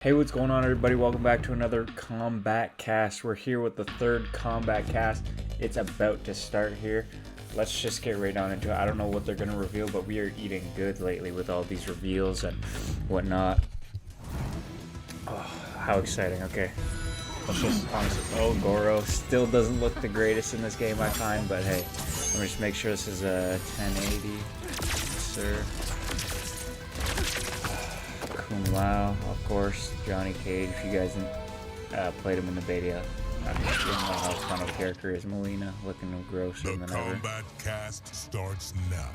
Hey, what's going on, everybody? Welcome back to another Combat Cast. We're here with the third Combat Cast. It's about to start here. Let's just get right on into it. I don't know what they're going to reveal, but we are eating good lately with all these reveals and whatnot. Oh, how exciting. Okay. Let's just honestly... Oh, Goro still doesn't look the greatest in this game, I find, but hey. Let me just make sure this is a 1080. Sir. Wow, of course, Johnny Cage. If you guys played him in the beta, I don't know how fun of a character is. Melina looking grosser than ever. The Combat Cast starts now.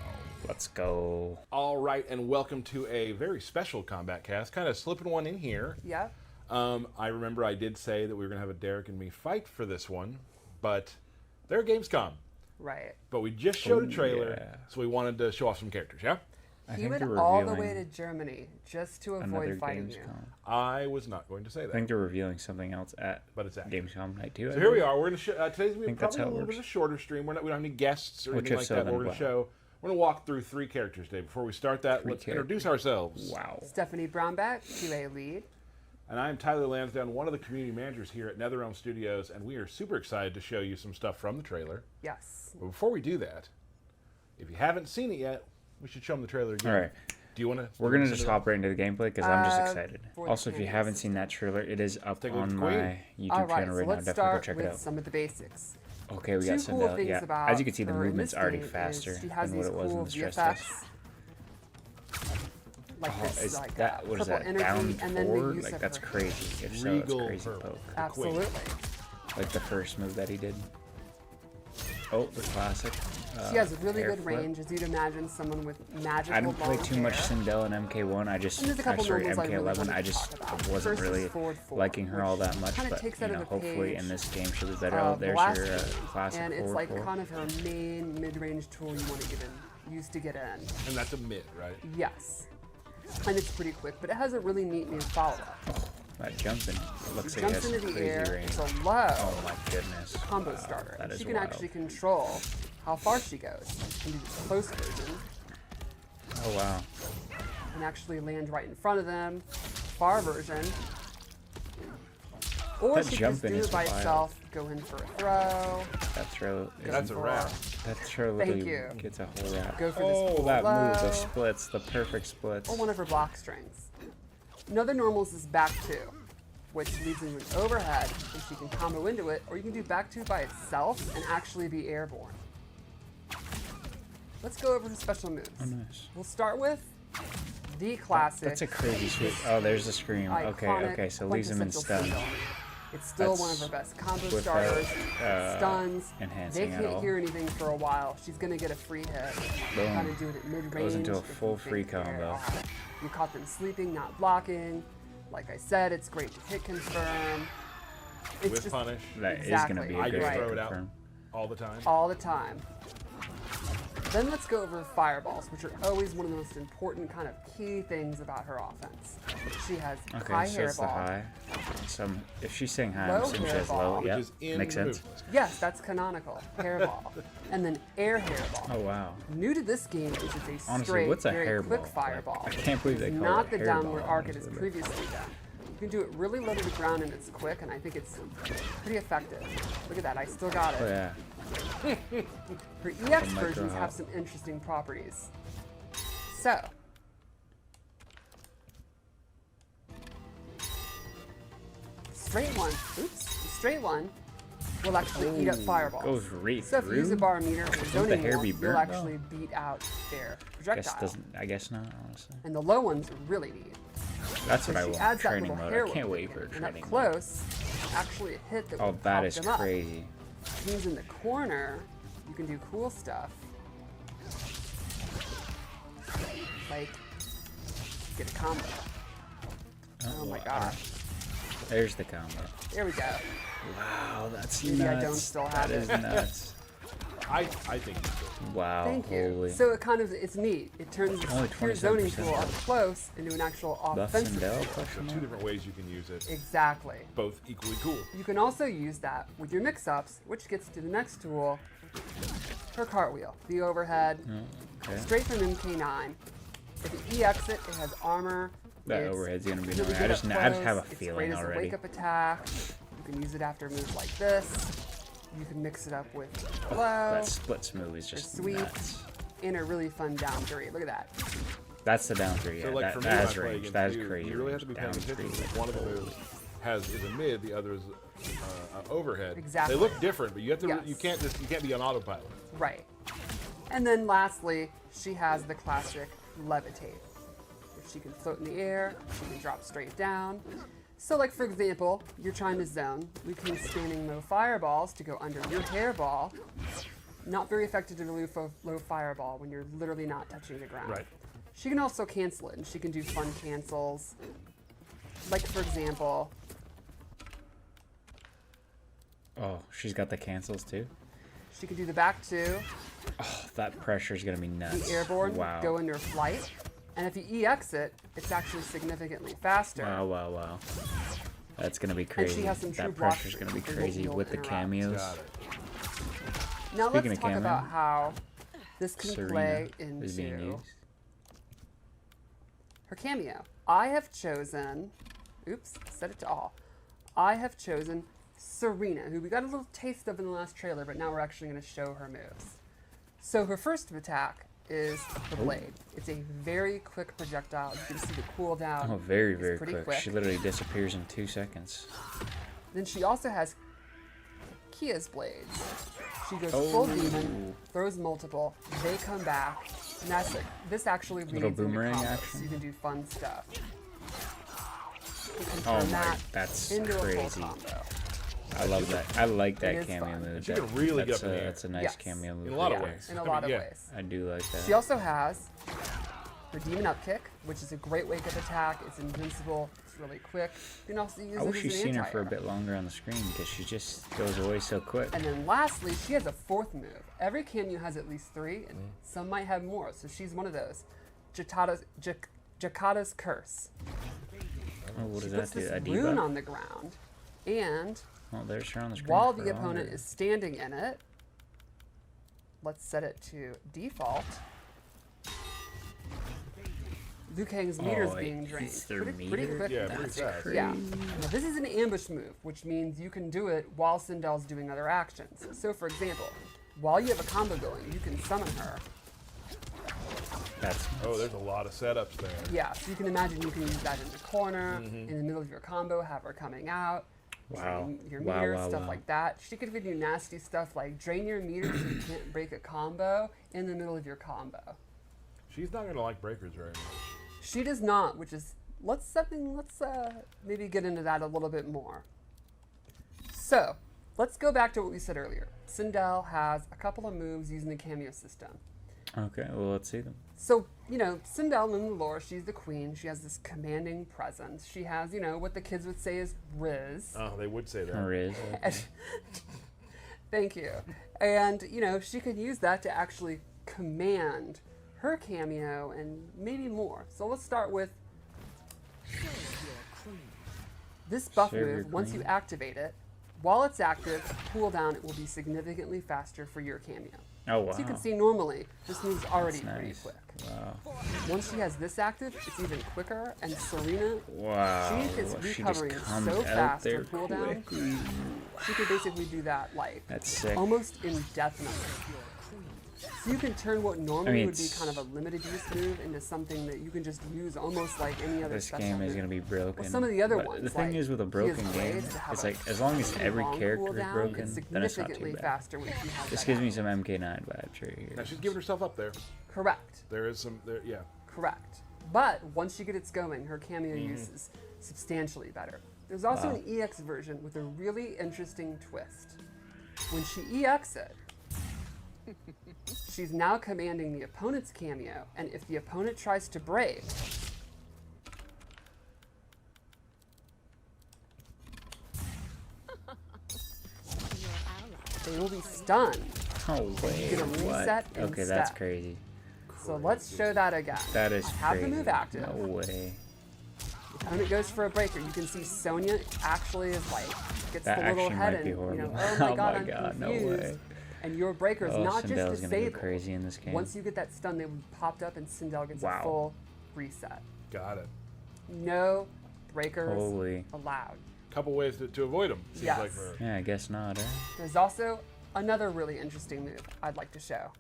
Let's go. All right, and welcome to a very special Combat Cast. Kind of slipping one in here. Yeah. I remember I did say that we were going to have a Derek and me fight for this one, but they're at Gamescom. Right. But we just showed a trailer, so we wanted to show off some characters, yeah? He went all the way to Germany just to avoid fighting you. I was not going to say that. I think they're revealing something else at exact Gamescom night too. So here we are. We're going to show. Today's going to be probably a little works. bit of a shorter stream. We don't have any guests or anything like so that. We're going to show. We're going to walk through 3 characters today. Before we start that, let's introduce ourselves. Wow. Stephanie Brownback, QA lead. And I'm Tyler Lansdowne, one of the community managers here at NetherRealm Studios, and we are super excited to show you some stuff from the trailer. Yes. But before we do that, if you haven't seen it yet, we should show them the trailer again. All right. Do you want to? We're gonna just hop right into the gameplay because I'm just excited. Also, if you haven't seen that trailer, it is up on my YouTube channel right now. Definitely go check it out. Some of the basics. Okay, we got Sindel. Yeah, as you can see, the movement's already faster than what it was in the stress test. Like this, is like that what is that? energy, Down and then forward? Like that's crazy. If so, it's crazy poke. Absolutely. Like the first move that he did. Oh, the classic. She has really good range, as you'd imagine someone with magical. I didn't play too much Sindel in MK1. I just, sorry, MK11. I just wasn't really liking her all that much. But you know, hopefully in this game she'll be better. Oh, there's your classic. And it's like kind of her main mid-range tool you want to get in, use to get in. And that's a mid, right? Yes. And it's pretty quick, but it has a really neat new follow-up. Oh, that jumping. It looks like it has into the crazy air. range. It's a low. Oh my goodness. Combo starter. That is she can wild. actually control how far she goes and do the close version. Oh wow. And actually land right in front of them. Far version. Or That she can jump just do in it is by wild. itself, go in for a throw. That throw. That's a wrap. That throw literally gets a whole wrap. Go for this that low. move, the splits, the perfect splits. Or one of her block strings. Another normals is back 2, which leads into an overhead, and she can combo into it, or you can do back 2 by itself and actually be airborne. Let's go over the special moves. Oh, nice. We'll start with the classic. That's a crazy sweep. Oh, there's the scream. Okay, so leaves him in stun. It's still one of her best combo starters. Stuns. They can't hear anything for a while. She's gonna get a free hit. Boom. Kind of do it at mid-range. Goes into a full free combo. You caught them sleeping, not blocking. Like I said, it's great to hit confirm. It's With punish. That is going to be a I great just throw it out confirm. all the time. All the time. Then let's go over fireballs, which are always one of the most important kind of key things about her offense. She has high so it's the hairball. high. So if she's saying high, Low I'm assuming she has low. hairball, Yep, which is in makes the sense. move. Yes, that's canonical. Hairball. And then air hairball. Oh wow. New to this game is it's a Honestly, straight, what's a very hairball? quick fireball. I can't believe they It's call not it the hairball, downward arc it has honestly. previously done. You can do it really low to the ground and it's quick, and I think it's pretty effective. Look at that, I still got it. Oh yeah. Her EX The versions micro have some interesting properties. So, straight one, the straight one will actually eat up fireballs. Goes right So if you use a through? bar meter or the zoning hair wall, be you'll burnt, actually beat out their projectile. I guess not, honestly. And the low ones are really neat. That's what I She want. adds that Training little mode. hair I can't whip wait for a and up training mode. close, actually a hit that Oh, will that pop is them up. crazy. Which means in the corner, you can do cool stuff. Like, get a combo. Oh my gosh. There's the combo. There we go. Wow, that's Maybe nuts. I don't still have That is it. nuts. I think it's good. Wow. Thank you. Holy. So it kind of, it's neat. It turns this Only pure zoning 27% tool up close into an actual Buff offensive Sindel? tool. Question So 2 mark? different ways you can use it. Exactly. Both equally cool. You can also use that with your mix-ups, which gets to the next tool, her cartwheel, the overhead, Okay. straight from MK9. If you EX it, it has armor, That It's overhead's gonna be really annoying. good I just up have a close. It's feeling great as a already. wake-up attack. You can use it after moves like this. You can mix it up with blow That split move is or just sweep, nuts. and a really fun down three. Look at that. That's the down three. So Yeah, like that, for me, that when I has play range. against That is you, crazy. you really have to be range. paying Down attention three, because one of the holy- moves is a mid, the other is overhead. Exactly. They look different, but you have to. Yes. You can't be on autopilot. Right. And then lastly, she has the classic levitate. She can float in the air, she can drop straight down. So like for example, you're trying to zone. We can use standing low fireballs to go under your hairball. Not very effective to low fireball when you're literally not touching the ground. Right. She can also cancel it, and she can do fun cancels. Like for example, Oh, she's got the cancels too. she can do the back two, Oh, that pressure is gonna be nuts. the airborne, Wow. go into flight. And if you EX it, it's actually significantly faster. Wow, wow, wow. That's gonna be crazy. has some true That block pressure's gonna be for crazy you'll with the interrupt. cameos. Got it. Now Speaking let's of talk cameo, about how this can Serena play is being into used. her cameo. I have chosen, oops, set it to all. I have chosen Serena, who we got a little taste of in the last trailer, but now we're actually going to show her moves. So her first attack is the blade. It's a very quick projectile. You can see the cooldown. Oh, very, is very pretty quick. She literally disappears in 2 seconds. Then she also has Kia's blades. She goes full demon, throws multiple, they come back, and this actually reads Little into boomerang combos, action. so you can do fun stuff. You can Oh turn my, that that's into a crazy. full combo. I love that. I like that It is cameo fun. move. She can really get that's up in the air. That's a nice Yes. cameo move. In a lot of right ways. In a I mean, lot of yeah. ways. there. I do like that. She also has her demon up kick, which is a great wake up attack. It's invincible. It's really quick. You can also use I it wish as you'd an seen her for a anti-air. bit longer on the screen because she just goes away so quick. And then lastly, she has a fourth move. Every cameo has at least 3, and some might have more. So she's one of those. Jakata's Curse. Oh, what She does puts that do? this A rune debuff? on the ground, and Oh, there's her on the screen. while for the opponent longer. is standing in it, let's set it to default. Liu Kang's meter is Oh, being drained. it's their Pretty meter? quick. Yeah, with pretty that. fast. Yeah. Now, this is an ambush move, which means you can do it while Sindel's doing other actions. So, for example, while you have a combo going, you can summon her. That's Oh, there's a lot of setups there. Yeah, so you can imagine you can use that in the corner, in the middle of your combo, have her coming out, wow. drain your Wow, meter, wow, stuff wow. like that. She could even do nasty stuff like drain your meter so you can't break a combo in the middle of your combo. She's not gonna like breakers very much. She does not, which is let's maybe get into that a little bit more. So let's go back to what we said earlier. Sindel has a couple of moves using the cameo system. Okay, well, let's see them. So, you know, Sindel in the lore, she's the queen. She has this commanding presence. She has, you know, what the kids would say is Riz. Oh, they would say that. Her is. Thank you. And, you know, she could use that to actually command her cameo and maybe more. So let's start with this buff Serve your move. Once you queen. activate it, while it's active, cooldown, it will be significantly faster for your cameo. Oh, wow. So you can see normally, this move's already That's pretty nice. quick. Wow. Once she has this active, it's even quicker. And Serena, Wow. she is She just recovering comes so out fast there with cooldown. quickly. She could basically do that like That's sick. almost indefinitely. So you can turn what normally would be it's- kind of a limited use move into something that you can just use almost like any other This special game is move. going to be broken. Well, some of the other But ones, the thing like is with a Kia's broken game, blades that have it's a like as long as really every long character is cooldown, broken, it's then it's not too significantly bad. faster when she has This that gives me active. some MK9 vibes right here. Now she's giving herself up there. Correct. There is some. There, yeah. Correct. But once she gets going, her cameo use is substantially better. There's also Wow. an EX version with a really interesting twist. When she EX it, she's now commanding the opponent's cameo, and if the opponent tries to break, they will be stunned. Oh, wait. get a What? reset Okay, that's instead. crazy. So let's show that again. That is I have crazy. the move active. No way. The opponent goes for a breaker. You can see Sonya actually is like gets That the little actually head might be and you know, horrible. oh my Oh god, my I'm God, no confused. way. And your breaker is Oh, not Sindel's just gonna go disabled. crazy in this game. Once you get that stun, they will be popped up and Sindel gets Wow. a full reset. Got it. No breakers Holy. allowed. Couple ways to avoid them. Seems Yes. like for Yeah, I guess not, eh? There's also another really interesting move I'd like to show.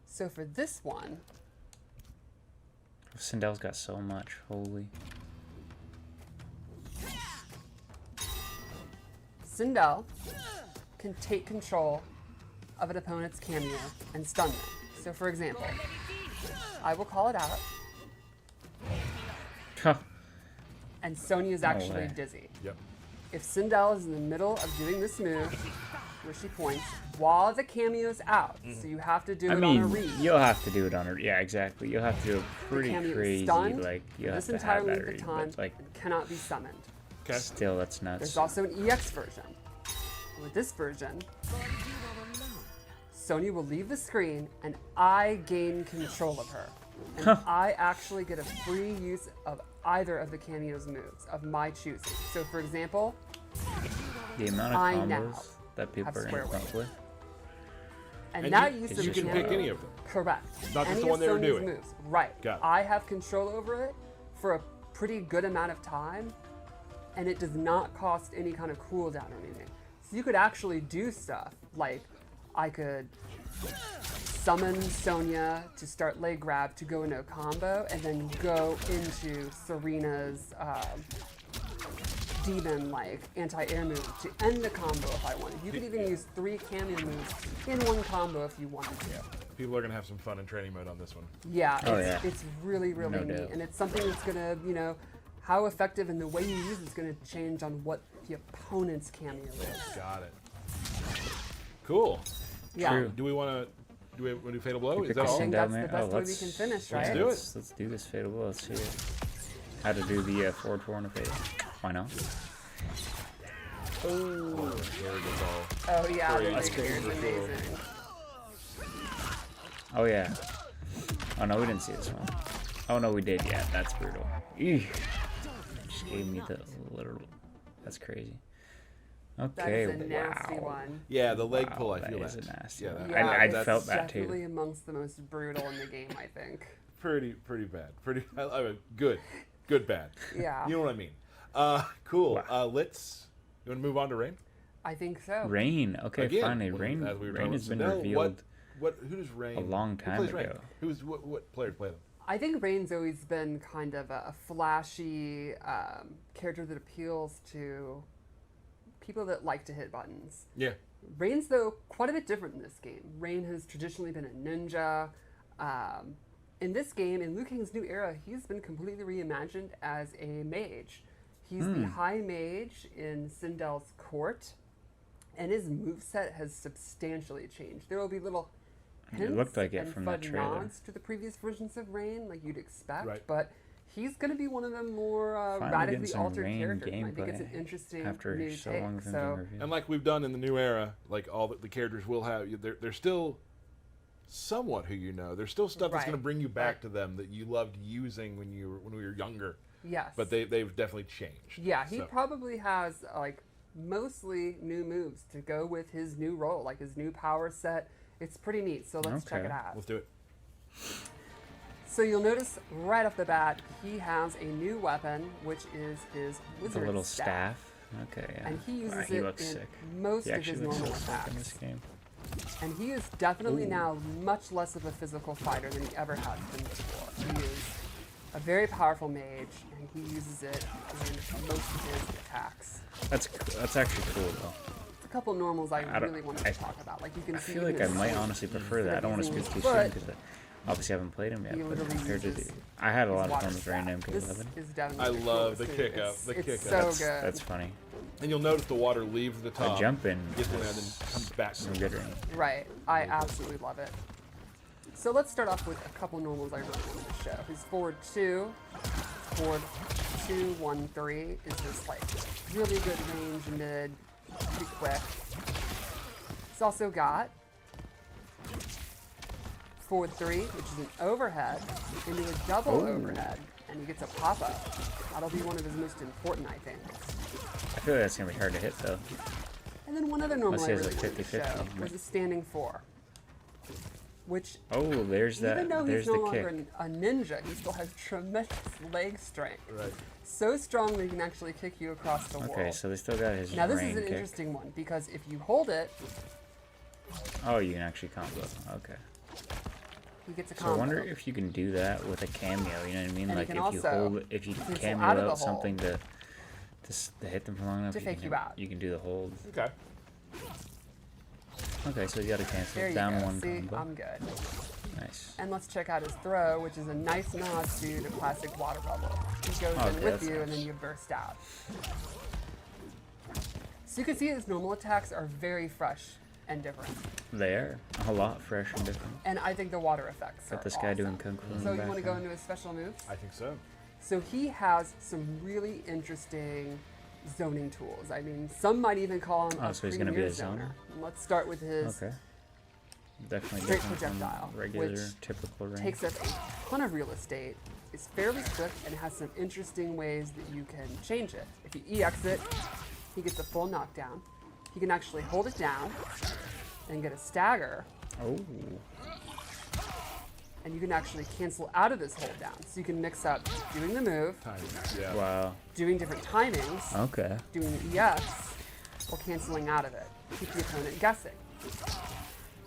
So for this one, Sindel's got so much. Holy. Sindel can take control of an opponent's cameo and stun them. So for example, I will call it out, Huh. and Sonya is actually way. dizzy. Yep. If Sindel is in the middle of doing this move, where she points, while the cameo's out, so you have to do I it on a mean, read. you'll have to do it on a... Yeah, exactly. You'll have to do it pretty cameo is crazy. stunned Like, you have this to entire have that length of read. time But, like, and cannot be summoned. Okay. still, that's nuts. There's also an EX version. With this version, Sonya will leave the screen and I gain control of her. And I actually get a free use of either of the cameo's moves of my choosing. So for example, The amount of I combos now that people have are going to square come up with. And that you, use it's of you the can cameo, pick any of them. correct. Not just Any the one of they were Sonya's doing. moves. Right. Got it. I have control over it for a pretty good amount of time, and it does not cost any kind of cooldown or anything. So you could actually do stuff like I could summon Sonya to start leg grab to go into a combo, and then go into Serena's demon like anti-air move to end the combo if I wanted. You could even use 3 cameo moves in one combo if you wanted to. People are gonna have some fun in training mode on this one. Yeah, Oh, it's, yeah. it's really, really No neat. doubt. And it's something that's gonna, how effective and the way you use it's gonna change on what the opponent's cameo is. Got it. Cool. Yeah. True. Do we want to do Fatal Blow? You Is pick that a all? think Sindel, that's man. the best way we let's- can finish, yeah, right? do it. Let's do this Fatal Blow. Let's see it. How to do the forward 4 and a Fatal. Why not? Oh, there we go. Oh yeah, Sorry, the that's big ear is crazy. amazing. Oh, yeah. Oh, no, we didn't see this one. Oh, no, we did. Yeah, that's brutal. Eesh. Just gave me the literal... That's crazy. That Okay, is a nasty wow. one. Yeah, the leg Wow, pull. I that feel is that. a nasty Yeah, one. that- I that's felt that Definitely too. amongst the most brutal in the game, I think. pretty bad. I mean, good, bad. Yeah. You know what I mean? Cool. Wow. You want to move on to Rain? I think so. Rain. Okay, Again, finally. when- Rain, as we were Rain talking has been about Sindel, revealed. Who does Rain? a long who time plays Rain? ago. What players play them? I think Rain's always been kind of a flashy character that appeals to people that like to hit buttons. Yeah. Rain's, though, quite a bit different in this game. Rain has traditionally been a ninja. In this game, in Liu Kang's new era, he's been completely reimagined as a mage. He's the high mage in Sindel's court, and his moveset has substantially changed. There will be little hints looked like it and from that fudge trailer. nods to the previous versions of Rain, like you'd expect, Right. but he's going to be one of the more Finally radically getting some altered Rain characters. And I think it's an gameplay interesting after new so take. long of him So being revealed. And like we've done in the new era, like all the characters will have, they're still somewhat who you know. There's still stuff that's Right. going to bring you back Right. to them that you loved using when we were younger. yes, But they've definitely changed. yeah, he So, probably has like mostly new moves to go with his new role, like his new power set. It's pretty neat. So let's check Okay. it out. let's do it. So you'll notice right off the bat, he has a new weapon, which is his With a wizard little staff. Okay, yeah. And he uses Wow, he it looks in sick. most He of actually his looks normal so sick in attacks. this game. And he is definitely Ooh. now much less of a physical fighter than he ever has been before. He is a very powerful mage, and he uses it in most of his attacks. That's actually cool though. A couple normals I don't- really wanted to talk about. Like you can I see feel like I his might sword. honestly prefer that. I don't want to speak too soon But because I obviously haven't played him yet. he But literally compared to uses I had a his lot of water fun with Rain staff. This MK11. is definitely I the love coolest the too. kick up, It's, the it's kick up. so That's good. that's funny. And you'll notice the water leaves the The top, jump in gets in there, and was then comes back. some good Rain. Right. I absolutely love it. So let's start off with a couple normals I really wanted to show. His forward 2, forward 2, 1, 3 is just like really good range mid, pretty quick. It's also got forward 3, which is an overhead, into a double overhead, and he gets a pop-up. That'll be one of his most important, I think. I feel like that's gonna be hard to hit though. And then one other normal Unless I he has really a wanted to 50-50. show was a standing 4. which Oh, there's that. even though There's he's no the longer kick. a ninja, he still has tremendous leg strength. Right. So strong that he can actually kick you across the Okay, world. so they still got his Now this rain is an kick. interesting one because if you hold it, Oh, you can actually combo. Okay. he gets a So combo. I wonder if you can do that with a cameo. You know what I mean? And you Like can if you also hold, if you cancel cameo out of the out something hold. to hit them for long enough, To fake can, you out. You can do the hold. Okay. Okay, so you got to cancel There you down go. one See, combo. I'm good. Nice. And let's check out his throw, which is a nice nod to the classic water bubble. He goes Oh, in okay, with that's you, and then nice. you burst out. So you can see his normal attacks are very fresh and different. They are a lot fresh and different. And I think the water effects Got are this guy doing awesome. kung fu in So the you want to go background. into his special moves? I think so. So he has some really interesting zoning tools. I mean, some might even call him Oh, a so he's gonna be premier a zoner? Let's start with his Okay. Definitely straight different projectile, from regular, which typical range. takes up a ton of real estate, is fairly quick, and has some interesting ways that you can change it. If you EX it, he gets a full knockdown. He can actually hold it down and get a stagger, Oh. and you can actually cancel out of this hold down. So you can mix up doing the move, Timing. Yeah. Wow. doing different timings, Okay. doing the EX, or canceling out of it. Keep the opponent guessing.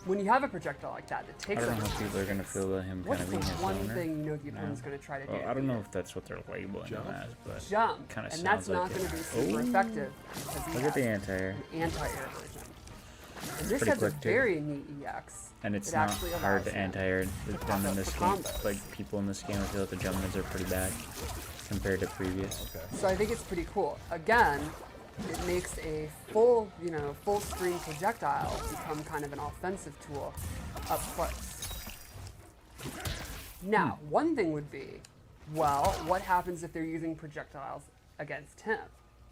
When you have a projectile like that that I takes don't up know how people are gonna feel about him kind what's of the being his one owner. thing you know the opponent's Yeah. going to try to do? Well, I don't know if that's what they're labeling him Jump? as, but Jump, kinda and that's sounds not like going it. to be super Ooh. effective because he look at the has anti-air. an anti-air version. And this Pretty has a quick, too. very neat EX. And it's It not actually hard allows to him anti-air them pop in up this for game. combos. Like people in this game, I feel like the jump mids are pretty bad compared to previous. Okay. So I think it's pretty cool. Again, it makes a full, full screen projectile become kind of an offensive tool up close. Now, one thing would be, well, what happens if they're using projectiles against him?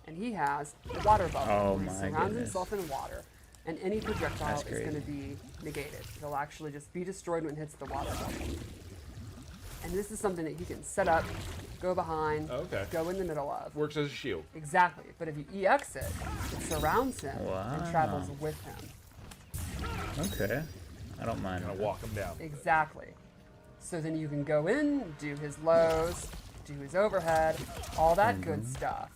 And he has a water bubble. Oh where he my surrounds goodness. himself in water, and any projectile That's is going to crazy. be negated. It'll actually just be destroyed when it hits the water bubble. And this is something that he can set up, go behind, Okay. go in the middle of. Works as a shield. Exactly. But if you EX it, it surrounds him and travels Wow. with him. Okay. I don't mind. Gonna that. walk him down. Exactly. So then you can go in, do his lows, do his overhead, all that good stuff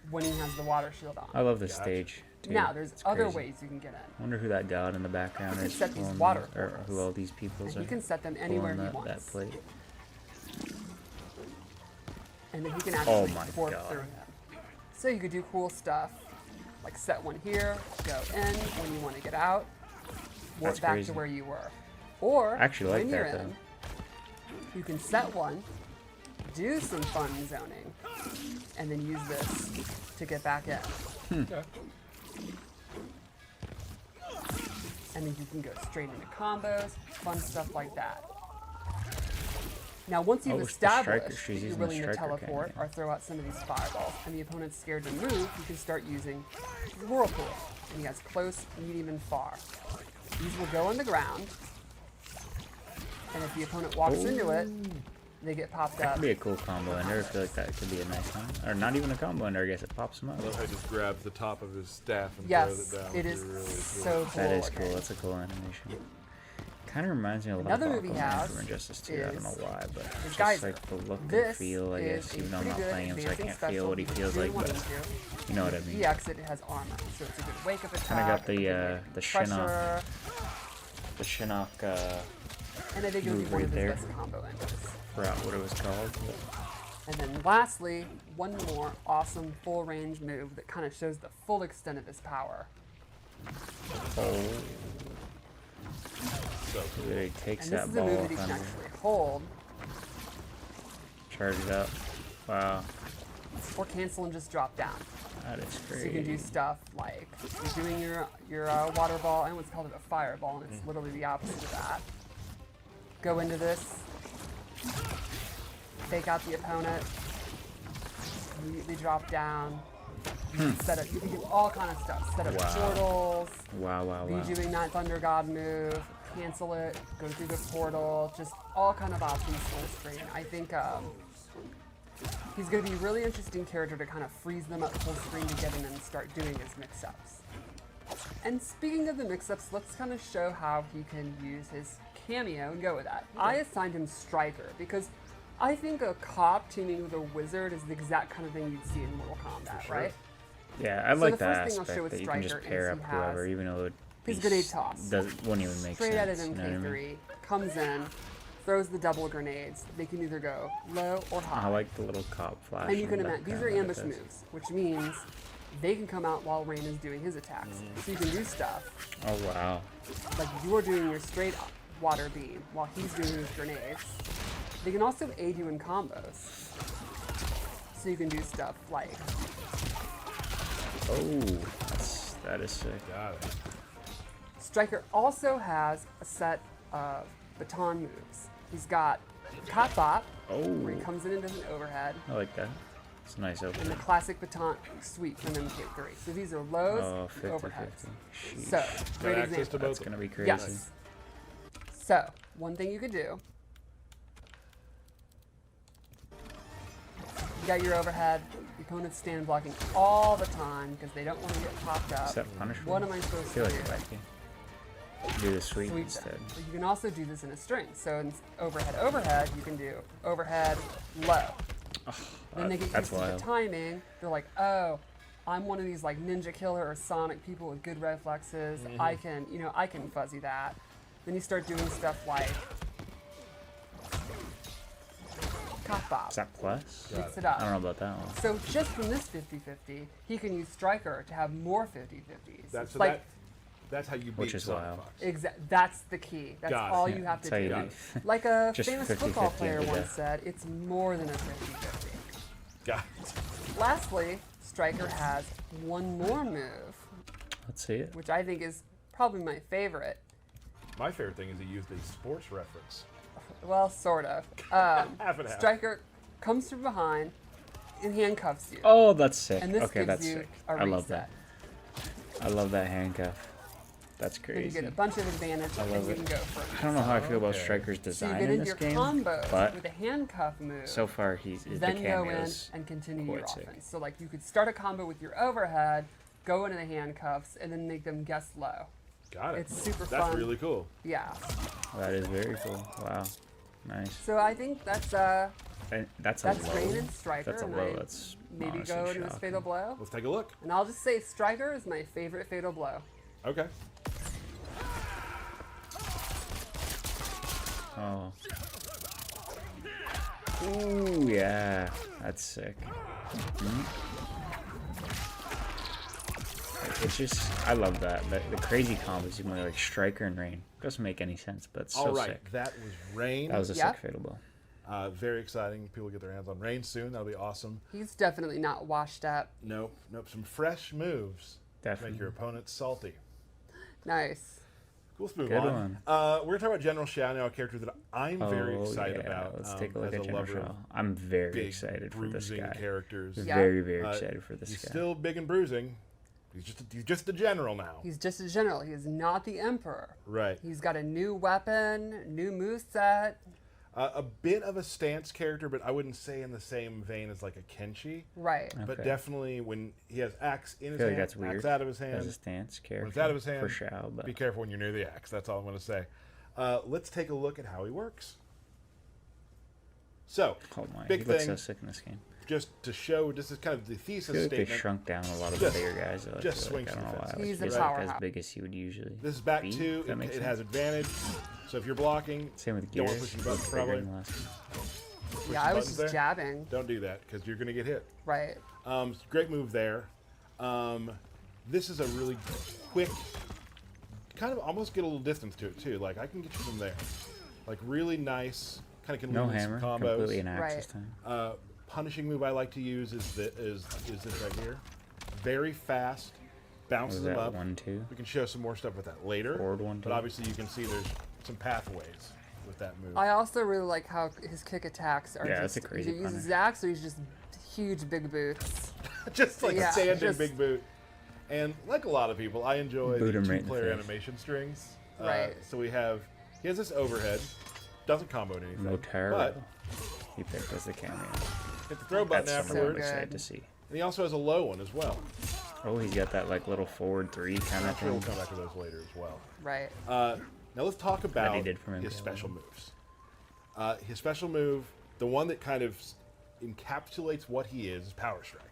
when he has the water shield on. I love this Gotcha. stage. Too. Now, there's It's other crazy. ways you can get in. I wonder who that god in the background You can is. set these pulling water or portals. who all these peoples And are. he can set them anywhere pulling he that wants. plate. And then he can Oh actually my warp God. through him. So you could do cool stuff, like set one here, go in when you want to get out, warp That's back crazy. to where you were. Or I actually like when you're that, in, you can set one, do some fun zoning, and then use this to get back in. Okay. And then you can go straight into combos, fun stuff like that. Now, once you've Oh, it's the striker. established She's you're using the willing to striker teleport cannon. or throw out some of these fireballs, and the opponent's scared to move, you can start using the whirlpool. And he has close, medium, and far. These will go on the ground, and if the opponent walks into it, they get popped That up. could be a cool combo ender. I feel like that could be a nice one. Or not even a combo ender, I guess it pops him up. I love how he just grabs the top of his staff and Yes, throws it down. it is Really so cool. cool. That is looking. cool. That's a cool animation. Kind of reminds me a lot Another of movie Aquaman has from Injustice 2. I don't know is why, but his just geyser. like the look and This feel, I is guess. a Even though I'm pretty not good playing him, so I advancing can't special feel what he if you feels really like, wanted but to. you know what I mean. EX it has armor, so it's a good wake up attack. Kinda got the, a good the pressure, The Shinnok, and I think it would be move one right of his there. best combo enders. forgot what it was called. But And then lastly, one more awesome full range move that kind of shows the full extent of his power. oh, So cool. he takes And this that is a ball move off that he can under, actually hold charge it up. Wow, or cancel and just drop down. that is So you can do crazy. stuff like you're doing your water ball, and what's called a fireball, and it's literally the opposite of that. Go into this, fake out the opponent, immediately drop down. You can set up. You can do all kind of stuff. Set up Wow. portals. Wow, wow, wow. Redoing that Thunder God move, cancel it, go through the portal, just all kind of options full screen. I think he's going to be a really interesting character to kind of freeze them up full screen to get him and start doing his mix-ups. And speaking of the mix-ups, let's kind of show how he can use his cameo and go with that. I assigned him Striker because I think a cop teaming with a wizard is the exact kind of thing you'd see in Mortal Kombat, sure. right? Yeah, I So like the that first thing I'll show aspect with that you can just Striker pair is up he whoever, has even though it his grenade toss. wouldn't even make Straight out of sense. You know what I MK3, mean? comes in, throws the double grenades. They can either go low or high. I like the little cop flash. And you in can the imagine, these are background ambush that it does. moves, which means they can come out while Rain is doing his attacks. So you can do stuff Oh wow. like you're doing your straight water beam while he's doing his grenades. They can also aid you in combos. So you can do stuff like Oh, that is sick. Got it. Striker also has a set of baton moves. He's got Cop Bop, where he Oh, comes in and does an overhead, I like that. It's a nice and the opening. classic baton sweep from MK3. So these are lows Oh, and 50-50. overheads. Sheesh. So, Got great access to example. both. That's gonna be crazy. Yes. So, one thing you could do, you got your overhead, your opponents stand blocking all the time because they don't want to get popped up. Is that punishable? What am I I supposed feel to like do? it might be. Do the sweep Sweep instead. them. But you can also do this in a string. So in overhead, you can do overhead, low. Then they get that's used to the wild. timing. They're like, oh, I'm one of these like Ninja Killer or Sonic people with good reflexes. I can fuzzy that. Then you start doing stuff like Cop Bop. Is that plus? Mix it I up. don't know about that one. So just from this 50-50, he can use Striker to have more 50-50s. That's It's so like, that's how you beat Which is Sonic wild. Fox. that's the key. That's Got it. all Yeah, you have to that's do. how you do. Like a Just famous 50-50 football player into once death. said, it's more than a 50-50. Got it. Lastly, Striker has one more move, Let's see it. which I think is probably my favorite. My favorite thing is he used a sports reference. Well, sort of. Half and half. Striker comes from behind and handcuffs you. Oh, that's sick. And this Okay, gives that's you sick. a I reset. love that. I love that handcuff. That's Then you crazy. get a bunch of advantage and love you it. can go for I don't know how I feel about Okay. Striker's So you design get in into this your game, combos but with a handcuff move. so far the then go in cameos. and continue your quite sick. offense. So like you could start a combo with your overhead, go into the handcuffs, and then make them guess low. Got it. It's super That's fun. really cool. Yeah. That is very cool. Wow, nice. So I think that's And that's a that's low. Rain and Striker. That's a and low. I That's maybe honestly go into this shocking. fatal blow. Let's take a look. And I'll just say Striker is my favorite fatal blow. Okay. Oh. Ooh, yeah, that's sick. It's just, I love that. The crazy combos, even like Striker and Rain. Doesn't make any sense, but it's so All right. sick. That was Rain. That was a Yeah. sick fatal blow. Very exciting. People get their hands on Rain soon. That'll be awesome. He's definitely not washed up. Nope. Some fresh moves to Definitely. make your opponent salty. Nice. Cool, let's move Good on. one. We're going to talk about General Shao now, a character that I'm very Oh, excited yeah. about. Let's take a look as at a General lover of Shao. I'm very big, excited for this bruising guy. characters. Yeah. Very, very Uh, excited for this He's guy. still big and bruising. He's just a general now. He's just a general. He is not the Emperor. Right. He's got a new weapon, new moveset. A bit of a stance character, but I wouldn't say in the same vein as like a Kenshi. Right. But Okay. definitely when he has axe in his I feel like hand, that's weird. axe out of his As hand. a stance character. When it's out of his hand, For Shao, but be careful when you're near the axe. That's all I'm going to say. Let's take a look at how he works. So, oh my, big he looks thing, so sick in this game. just to show, this is kind of the I thesis feel like they statement. shrunk down a lot of Just- the bigger guys. Though. I just feel like, swings I don't know and why. fences. He's a He's like powerhouse. as big as he would usually. This is back be, two. if that makes It sense. has advantage. So if you're blocking, Same with don't Gears. want to push He's your buttons, bigger probably. than last time. Push Yeah, the I was buttons just there. jabbing. Don't do that because you're going to get hit. Right. Great move there. This is a really quick, kind of almost get a little distance to it too. Like I can get you from there. Like really nice, kind of can No lead into hammer. some Completely combos. an axe Right. this time. Punishing move I like to use is this right here. Very fast, bounces Was them that up. 1-2? We can show some more stuff with that later. Forward 1-2. But obviously you can see there's some pathways with that move. I also really like how his kick attacks are Yeah, just. that's a crazy He uses punish. axe or he's just huge big boots. Just like Yeah, standing just- big boot. And like a lot of people, I enjoy Boot the him right in the two-player face. animation strings. Right. So he has this overhead, doesn't combo anything, Motaro. but He picked as the cameo. hit the throw button That's something So I'm afterwards. excited good. to see. And he also has a low one as well. Oh, he's got that like little forward 3 kind I'm of sure we'll thing. come back to those later as well. Right. Now let's talk about he did from his MK11. special moves. His special move, the one that kind of encapsulates what he is Power Strike.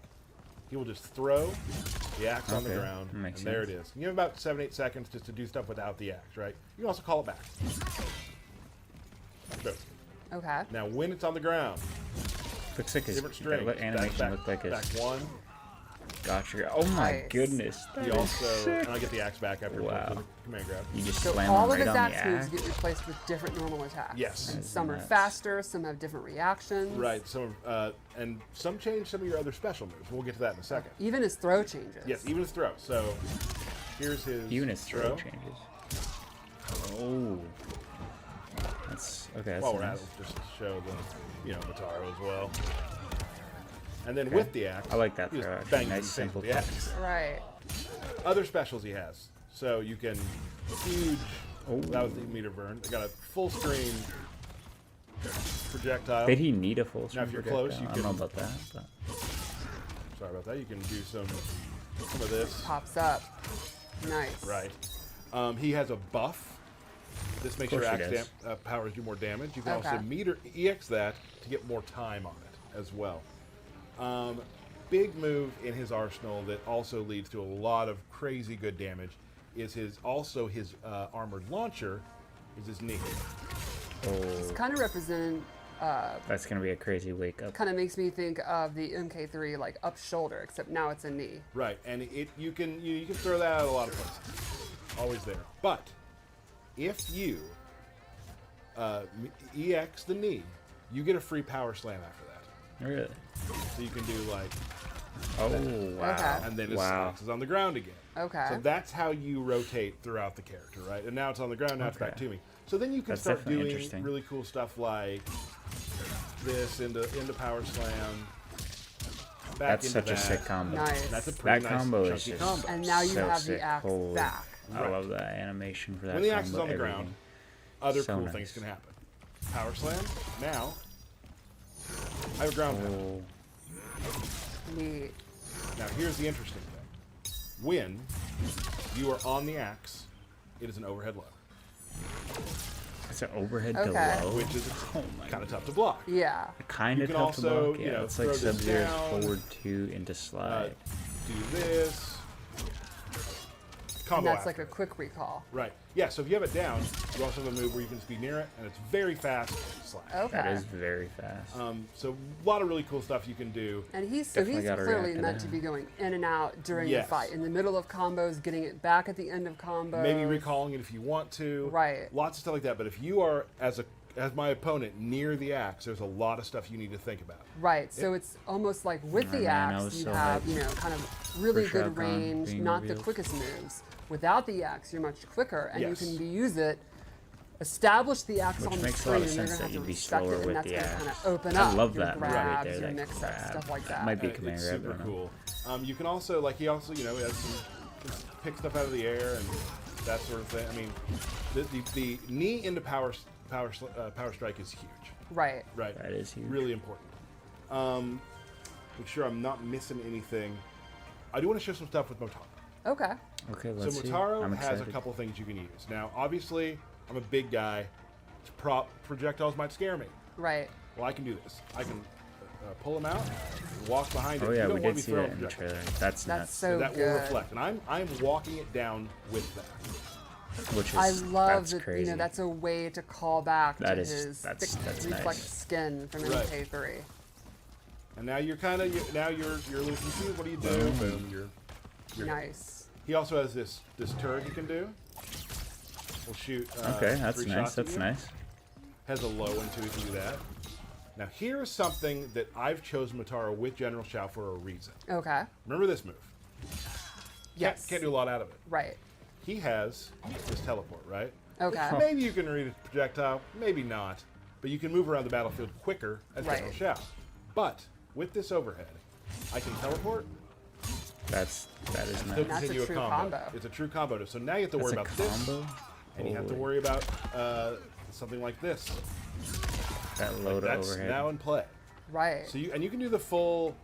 He will just throw the axe on the Okay, ground, and makes there it sense. is. You have about 7-8 seconds just to do stuff without the axe, right? You can also call it back. Go. Okay. Now, when it's on the ground, Looks like his different strings. what animation back, looked like back his one. gotcha. Oh my Nice. goodness. That He is also, sick. and I get the axe back after Wow. the command grab. You just So slam all him of right his on the axe moves axe. get replaced with different normal attacks. Yes. And That's some are nuts. faster, some have different reactions. Right. And some change some of your other special moves. We'll get to that in a second. Even his throw changes. Yes, even his throw. So here's his Even his throw changes. Oh. That's okay. That's While we're nice. at it, just to show the, Mataro as well. And then Okay. with the axe, I like that he just throw, actually. bangs Nice, in the face simple with the axe. Right. Other specials he has. So you can huge. Oh. That was the meter burn. I got a full screen projectile. Did he need a full screen if you're projectile? close, you I don't know can- about that. But. Sorry about that. You can do some of this. Pops up. Nice. Right. He has a buff. This makes Of your course he axe does. powers do more damage. You can Okay. also EX that to get more time on it as well. Big move in his arsenal that also leads to a lot of crazy good damage is his armored launcher is his knee. Oh, Kind of represented, that's gonna be a crazy wake up. kind of makes me think of the MK3 like up shoulder, except now it's a knee. Right, and you can throw that out a lot of places. Always there. But if you EX the knee, you get a free power slam after that. Really? So you can do like, Oh wow. Okay. and then his Wow. axe is on the ground again. Okay. So that's how you rotate throughout the character, right? And now it's on the ground, now it's back Okay. to me. So then you can That's start definitely doing interesting. really cool stuff like this into power slam. Back That's into such a that. sick combo. Nice. That's a pretty That nice combo is chunky just combo. And now you so have sick. the axe Holy- back. I Right. love that animation for that When the combo. axe is on the ground, everything. other So cool nice. things can happen. Power slam. Now, I have a ground pound. Oh, Neat. Now, here's the interesting thing. When you are on the axe, it is an overhead low, it's an overhead Okay. to low. which is Oh my kind of tough to block. Yeah. Kind You of can tough to also, block. Yeah, it's like throw this Sub-Zero's down. forward 2 into slide. Do this. And Combo that's like after a it. quick recall. Right. Yeah, so if you have it down, you also have a move where you can just be near it, and it's very fast slash. Okay. That is very fast. So a lot of really cool stuff you can do. And he's Definitely gotta clearly react to meant that. to be going in and out during Yes. the fight, in the middle of combos, getting it back at the end of combos. Maybe recalling it if you want to. Right. Lots of stuff like that. But if you are, as my opponent, near the axe, there's a lot of stuff you need to think about. Right. So it's almost like with the man, I axe, was you so have, hyped kind of really for good Shao Kahn range, being not the revealed. quickest moves. Without the axe, you're much quicker, and Yes. you can use it. Establish the axe Which on the makes a screen, lot of and you're sense going to that have to you'd be respect slower it, with and that's the going to kind axe. of open I up love your that grabs, right there, your that mix-ups, grab. stuff like that. Might be It's command grab, super I don't know. cool. You can also, he also, has some pick stuff out of the air and that sort of thing. I mean, the knee into power strike is huge. Right. Right. That is huge. Really important. Make sure I'm not missing anything. I do want to show some stuff with Motaro. Okay. Okay, let's So see. Motaro I'm has a excited. couple things you can use. Now, obviously, I'm a big guy. Projectiles might scare me. Right. Well, I can do this. I can pull them out, walk behind it. Oh You yeah, don't we want did to be see throwing that in the projectiles. trailer. That's That's nuts. so That will good. reflect, and I'm walking it down with that. Which is I love that's that, crazy. that's a way to call back That to is- his that's thick reflex nice. skin from Right. MK3. And now you're kind of you're losing confused. What do you do? Boom. Boom. You're Nice. He also has this turret you can do. We'll shoot. Okay, that's 3 nice. shots at That's you. nice. Has a low one too. You can do that. Now here is something that I've chosen Motaro with General Shao for a reason. Okay. Remember this move? Yes. Can't do a lot out of it. Right. He has this teleport, right? Okay. Maybe you can read a projectile, maybe not, but you can move around the battlefield quicker as General Right. Shao. But with this overhead, I can teleport. That is Still nice. That's a continue true combo. combo. It's a true combo. So now you have to That's worry a about this, combo. and you have to Holy- worry about something like this. That load That's overhead. now in play. Right. So you can do the full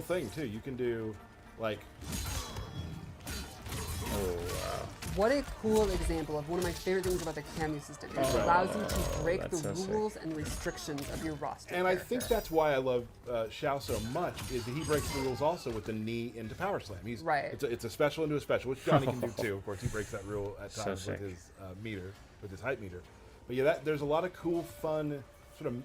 thing too. You can do like Oh wow. what a cool example of one of my favorite things about the cameo system. It allows you to break the that's so sick. rules and restrictions of your roster. And I character. think that's why I love Shao so much, is that he breaks the rules also with the knee into power slam. He's Right. It's a special into a special, which Johnny can do too. Of course, he breaks that rule at So times with sick. his meter, with his height meter. But yeah, there's a lot of cool, fun sort of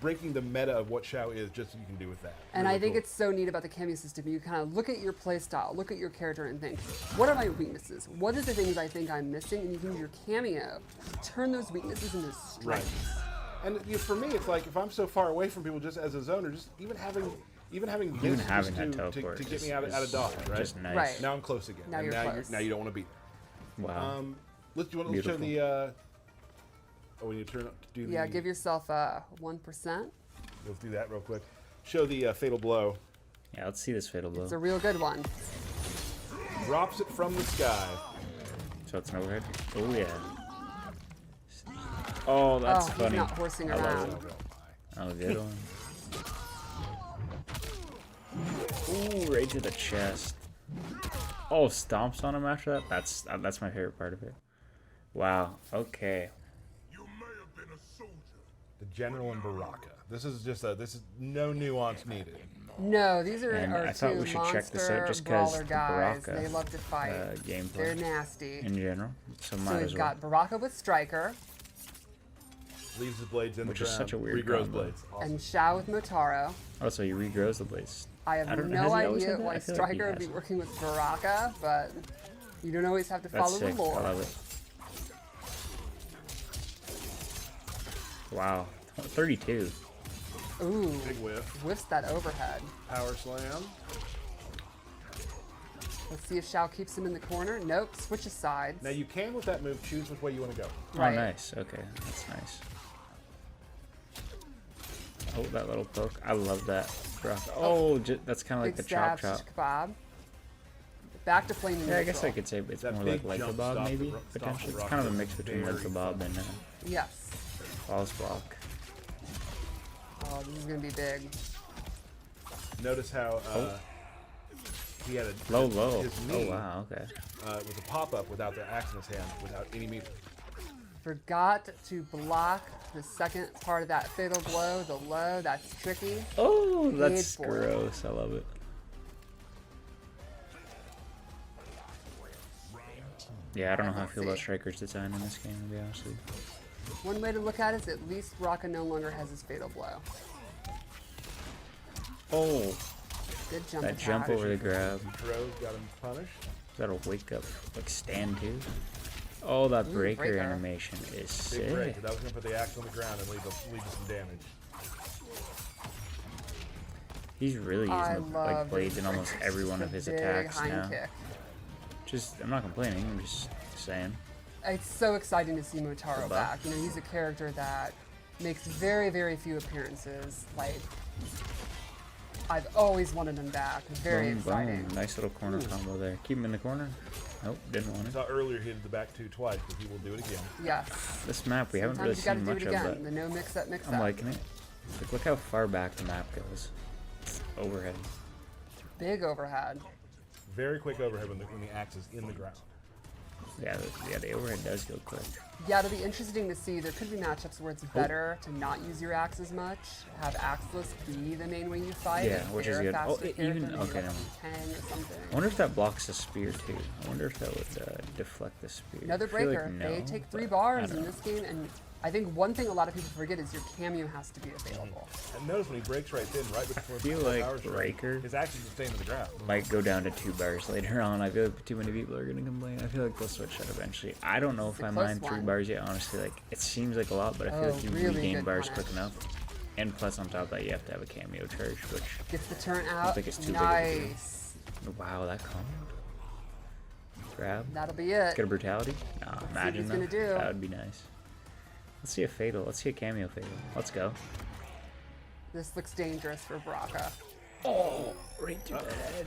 breaking the meta of what Shao is, just so you can do with that. And Really I think cool. it's so neat about the cameo system. You kind of look at your play style, look at your character, and think, what are my weaknesses? What are the things I think I'm missing? And you can use your cameo to turn those weaknesses into strengths. Right. And for me, it's like if I'm so far away from people, just as a zoner, just even having this having just that to teleport get me is- out of dodge, right? Just nice. Right. Now I'm close again. Now and you're close. now you don't want to beat. Wow. Let's show Beautiful. the. Oh, when you turn up to do Yeah, the. give yourself 1%. Let's do that real quick. Show the fatal blow. Yeah, let's see this fatal blow. It's a real good one. Drops it from the sky. So it's an overhead. Oh yeah. Oh, that's Oh, he's funny. not horsing I love around. it. Oh, good one. Ooh, right to the chest. Oh, stomps on him after that. That's my favorite part of it. Wow. Okay. You may have been a soldier. The general and Baraka. This is no nuance needed. No, these are And our I thought two we should check this monster out just 'cause brawler the guys. Baraka, They love to fight. gameplay They're nasty. in general. So So might we've as well. got Baraka with Striker Leaves his blades in Which the is ground. such a weird Regrows combo. blades. Awesome. and Shao with Motaro. Oh, so he regrows the blades. I have don't- no has he always idea had that? why I feel like he Striker would be has. working with Baraka, but you don't always have to That's follow sick. the lore. I love it. Wow. 32. Ooh, Big whiff. whiffs that overhead. Power slam. Let's see if Shao keeps him in the corner. Nope, switches sides. Now you can with that move choose which way you want to go. Right. Oh, nice. Okay, that's nice. Oh, that little poke. I love that. Oh, that's kind of like Big the chop stab, chop. kebab. Back to flaming Yeah, I guess I neutral. could say it's That more big like jump kebab, stop maybe, the- stop the potentially. It's rock kind of a is mix between like very kebab and Yes. false block. Oh, this is gonna be big. Notice how he had a Low. his Oh, knee wow, okay. with a pop up without the axe in his hand, without any meter. Forgot to block the second part of that fatal blow, the low. That's tricky. Oh, that's Paid for it. gross. I love it. Yeah, I don't know how I feel about Let's see. Striker's design in this game, to be honest with you. One way to look at it is at least Baraka no longer has his fatal blow. Oh, Good jump that attack. jump over the grab. Throws got him punished. That'll wake up, like, stand too. Oh, that breaker breaker. animation is Big break. sick. That was going to put the axe on the ground and leave him some damage. He's really I using the, love like blades in this. almost every one of his Big attacks hind now. kick. Just, I'm not complaining. I'm just saying. It's so exciting to see Motaro Goodbye. back. You know, he's a character that makes very, very few appearances. Like, I've always wanted him back. Very Boom, exciting. boom. Nice little corner combo there. Keep him in the corner. Nope, didn't want I it. saw earlier he did the back two twice, but he will do it again. Yes. This map, we haven't really Sometimes you gotta seen do much it of, again. but The no mix-up, mix-up. I'm liking it. Like, look how far back the map goes. Overhead. Big overhead. Very quick overhead when the axe is in the ground. Yeah, the overhead does go quick. Yeah, it'll be interesting to see. There could be matchups where it's better to not use your axe as much, have axeless be the main way you fight. Yeah, if which they're is a good. faster Oh, character, even- maybe okay, like never a Tang or something. I wonder if that blocks the spear too. I wonder if that would deflect the spear. Another I feel like breaker. They no, take 3 but I bars don't in know. this game, and I think one thing a lot of people forget is your cameo has to be available. And notice when he breaks right then, right before feel the like power strike, breaker- his axe is just staying to the ground. Might go down to 2 bars later on. I feel like too many people are gonna complain. I feel like they'll switch that eventually. I don't know if a I close mind 3 one. bars yet. Honestly, like it seems like a lot, but I feel Oh, like you really regain good bars punish. quick enough. And plus, on top of that, you have to have a cameo charge, which Gets the turn out. think it's too big of a deal. Nice. wow, that combo. Grab. That'll be it. Get a brutality. Nah, imagine he's that. gonna do. That would be nice. Let's see a fatal. Let's see a cameo fatal. Let's go. This looks dangerous for Baraka. Oh, right to the head.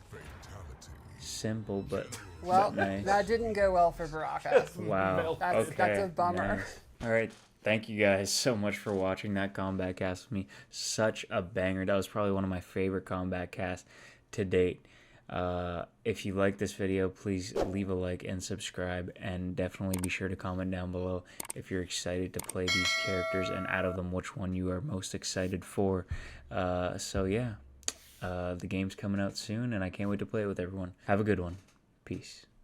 Fatality. Simple, but Well, nice. that didn't go well for Baraka. Wow. That's- okay. that's a bummer. Nice. All right. Thank you guys so much for watching that combat cast with me. Such a banger. That was probably one of my favorite combat casts to date. If you like this video, please leave a like and subscribe, and definitely be sure to comment down below if you're excited to play these characters, and out of them which one you are most excited for. So yeah, the game's coming out soon and I can't wait to play it with everyone. Have a good one. Peace.